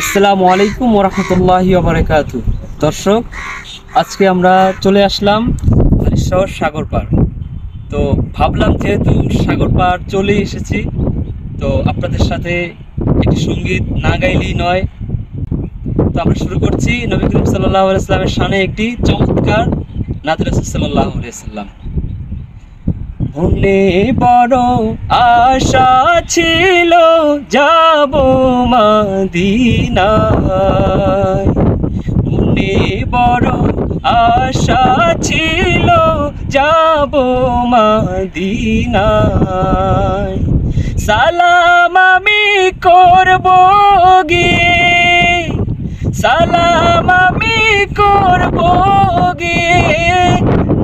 আসসালামু আলাইকুম ওয়া রাহমাতুল্লাহি ওয়া বারাকাতুহু। দর্শক, আজকে আমরা চলে আসলাম শহর সাগর পাড়। তো ভাবলাম যেহেতু সাগর পাড় চলে এসেছি, তো আপনাদের সাথে একটি সঙ্গীত না গাইলেই নয়। তো আমরা শুরু করছি নবী করিম সাল্লাল্লাহু আলাইহি ওয়াসাল্লামের শানে একটি চমৎকার নাত রাসূল সাল্লাল্লাহু আলাইহি ওয়াসাল্লাম। মনে বড় আশা ছিল যাব মদিনায়, মনে বড় আশা ছিল যাব মদিনায়। সালাম আমি করব গিয়ে, সালাম আমি করব গিয়ে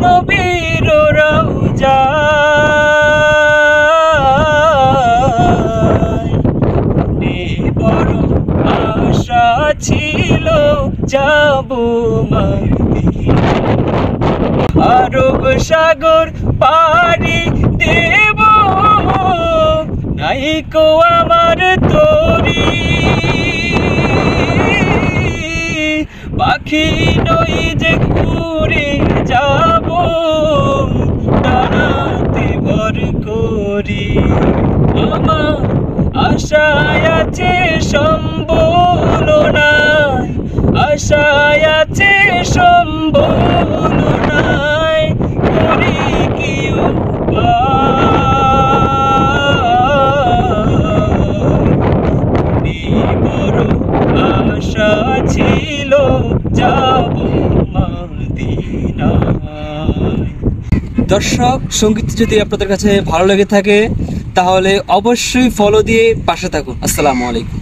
নবীর রওজায়। মনে বড় আশা ছিল যাব মদিনায়। আরব সাগর পাড়ি দেব, নাইকো আমার তরি, পাখি নই যে ঘুরে যাব, ডানাতে ভর করি। আমার আশায় আছে সম্বল নাই, আশায় আছে সম্বল নাই, করি কি বড় আশা ছিল যাব মদিনায়। দর্শক, সঙ্গীত যদি আপনাদের কাছে ভালো লেগে থাকে তাহলে অবশ্যই ফলো দিয়ে পাশে থাকুন। আসসালামু আলাইকুম।